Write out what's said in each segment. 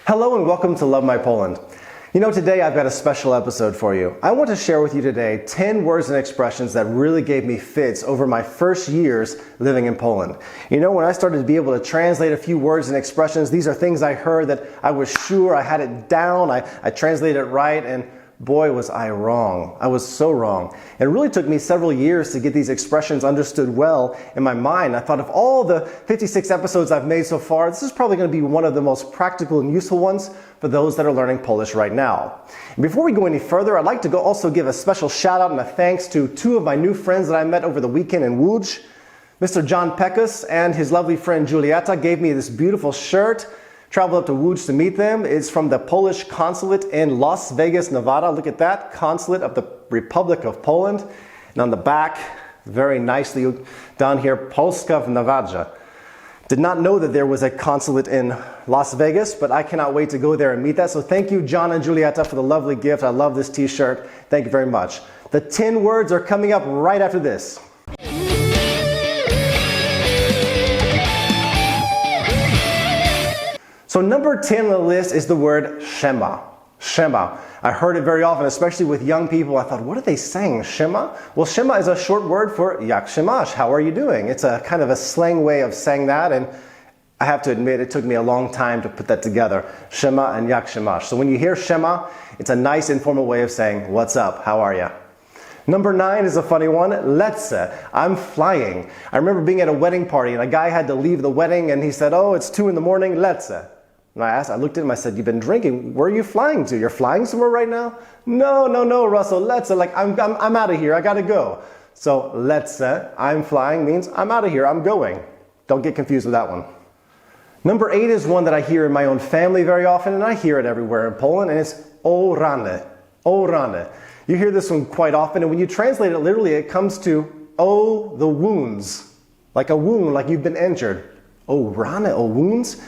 Hello and welcome to Love My Poland. You know, today I've got a special episode for you. I want to share with you today 10 words and expressions that really gave me fits over my first years living in Poland. You know, when I started to be able to translate a few words and expressions, these are things I heard that I was sure I had it down, I translated it right, and boy was I wrong. I was so wrong. It really took me several years to get these expressions understood well in my mind. I thought of all the 56 episodes I've made so far, this is probably going to be one of the most practical and useful ones for those that are learning Polish right now. And before we go any further, I'd like to also give a special shout out and a thanks to two of my new friends that I met over the weekend in Łódź. Mr. John Pekus and his lovely friend Julieta gave me this beautiful shirt. Traveled up to Łódź to meet them. It's from the Polish consulate in Las Vegas, Nevada. Look at that, consulate of the Republic of Poland. And on the back, very nicely down here, Polska w Nevada. Did not know that there was a consulate in Las Vegas, but I cannot wait to go there and meet that. So thank you, John and Julieta, for the lovely gift. I love this t-shirt. Thank you very much. The 10 words are coming up right after this. So number 10 on the list is the word Gema. Gema. I heard it very often, especially with young people. I thought, what are they saying, Gema? Well, Gema is a short word for Jak się masz, how are you doing? It's a kind of a slang way of saying that, and I have to admit it took me a long time to put that together. Gema and Jak się masz. So when you hear Gema, it's a nice informal way of saying, what's up, how are you? Number 9 is a funny one, lecę. I'm flying. I remember being at a wedding party and a guy had to leave the wedding and he said, oh, it's 2 in the morning, lecę. And I looked at him, I said, you've been drinking, where are you flying to? You're flying somewhere right now? No, Russell, lecę, like I'm out of here, I gotta go. So lecę, I'm flying, means I'm out of here, I'm going. Don't get confused with that one. Number 8 is one that I hear in my own family very often, and I hear it everywhere in Poland, and it's o rany, o rany. You hear this one quite often, and when you translate it literally, it comes to, oh, the wounds. Like a wound, like you've been injured. O rany, oh, wounds.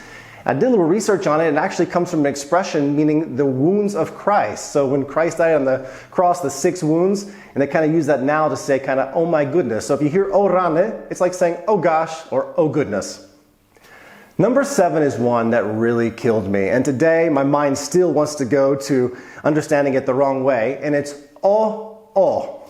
I did a little research on it, and it actually comes from an expression meaning the wounds of Christ. So when Christ died on the cross, the 6 wounds, and they kind of use that now to say kind of, oh my goodness. So if you hear o rany, it's like saying, oh gosh, or oh goodness. Number 7 is one that really killed me. And today, my mind still wants to go to understanding it the wrong way, and it's o.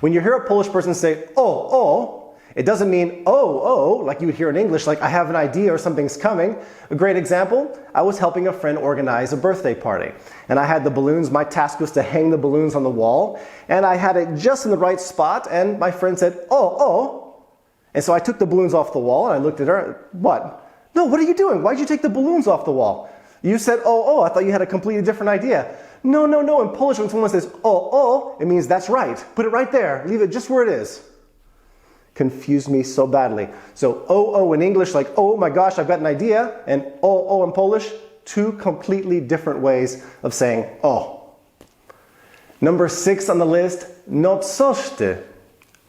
When you hear a Polish person say o, it doesn't mean, oh, like you would hear in English, like I have an idea or something's coming. A great example, I was helping a friend organize a birthday party. And I had the balloons, my task was to hang the balloons on the wall. And I had it just in the right spot, and my friend said, oh. And so I took the balloons off the wall, and I looked at her, what? No, what are you doing? Why'd you take the balloons off the wall? You said, oh, I thought you had a completely different idea. No, in Polish, when someone says, oh, it means that's right. Put it right there, leave it just where it is. Confused me so badly. So oh in English, like oh my gosh, I've got an idea, and oh in Polish, 2 completely different ways of saying oh. Number 6 on the list, no coś ty.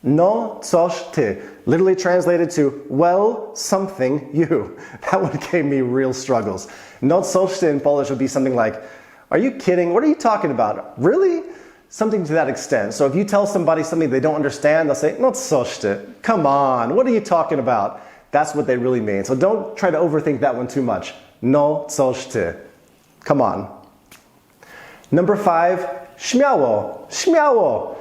No coś ty. Literally translated to, well, something you. That one gave me real struggles. No coś ty in Polish would be something like, are you kidding? What are you talking about? Really? Something to that extent. So if you tell somebody something they don't understand, they'll say, no coś ty. Come on, what are you talking about? That's what they really mean. So don't try to overthink that one too much. No coś ty. Come on. Number 5, śmiało.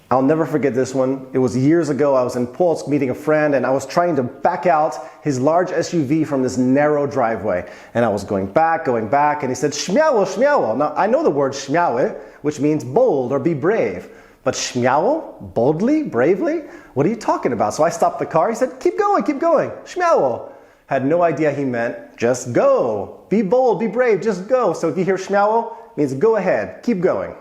I'll never forget this one. It was years ago. I was in Polsk meeting a friend, and I was trying to back out his large SUV from this narrow driveway. And I was going back, and he said, śmiało. Now, I know the word śmiały, which means bold or be brave. But śmiało? Boldly? Bravely? What are you talking about? So I stopped the car. He said, keep going. Śmiało. Had no idea he meant just go. Be bold, be brave, just go. So if you hear śmiało, it means go ahead, keep going.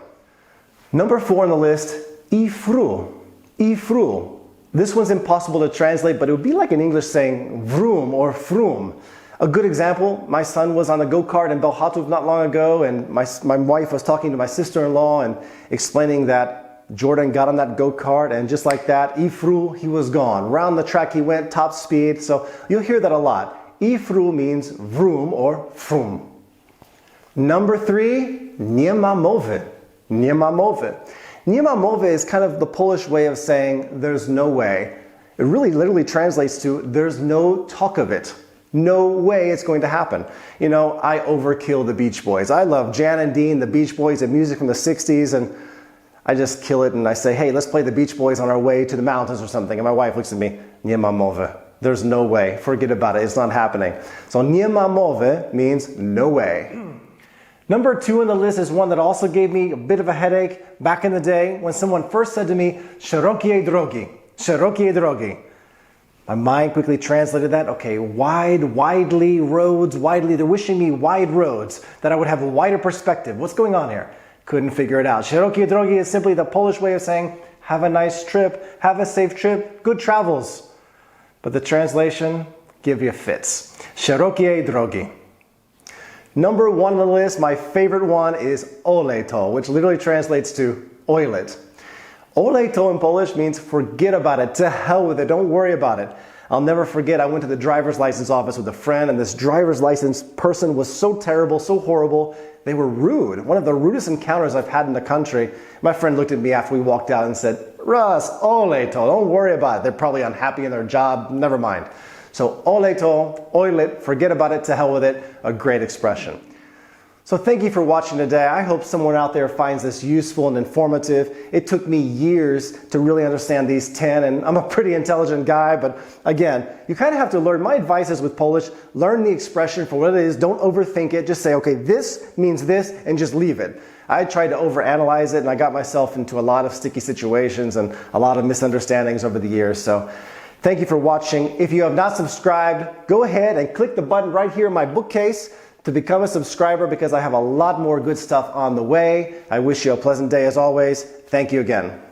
Number 4 on the list, I fru. This one's impossible to translate, but it would be like in English saying vroom or froom. A good example, my son was on a go-kart in Bełchatów not long ago, and my wife was talking to my sister-in-law and explaining that Jordan got on that go-kart, and just like that, I fru, he was gone. Round the track he went, top speed, so you'll hear that a lot. I fru means vroom or froom. Number 3, nie ma mowy. Nie ma mowy is kind of the Polish way of saying there's no way. It really literally translates to there's no talk of it. No way it's going to happen. You know, I overkill the Beach Boys. I love Jan and Dean, the Beach Boys, and music from the 60s, and I just kill it and I say, hey, let's play the Beach Boys on our way to the mountains or something. And my wife looks at me, nie ma mowy. There's no way. Forget about it. It's not happening. So nie ma mowy means no way. Number 2 on the list is one that also gave me a bit of a headache back in the day when someone first said to me, szerokie drogi, szerokie drogi. My mind quickly translated that, okay, widely, roads, widely. They're wishing me wide roads, that I would have a wider perspective. What's going on here? Couldn't figure it out. Szerokie drogi is simply the Polish way of saying, have a nice trip, have a safe trip, good travels. But the translation, give you fits. Szerokie drogi. Number 1 on the list, my favorite one is ole to, which literally translates to oil it. Ole to in Polish means forget about it, to hell with it, don't worry about it. I'll never forget, I went to the driver's license office with a friend, and this driver's license person was so terrible, so horrible. They were rude. One of the rudest encounters I've had in the country. My friend looked at me after we walked out and said, Russ, ole to, don't worry about it. They're probably unhappy in their job, never mind. So ole to, oil it, forget about it, to hell with it, a great expression. So thank you for watching today. I hope someone out there finds this useful and informative. It took me years to really understand these 10, and I'm a pretty intelligent guy, but again, you kind of have to learn. My advice is with Polish, learn the expression for what it is, don't overthink it, just say, okay, this means this, and just leave it. I tried to overanalyze it, and I got myself into a lot of sticky situations and a lot of misunderstandings over the years. So thank you for watching. If you have not subscribed, go ahead and click the button right here in my bookcase to become a subscriber, because I have a lot more good stuff on the way. I wish you a pleasant day as always. Thank you again.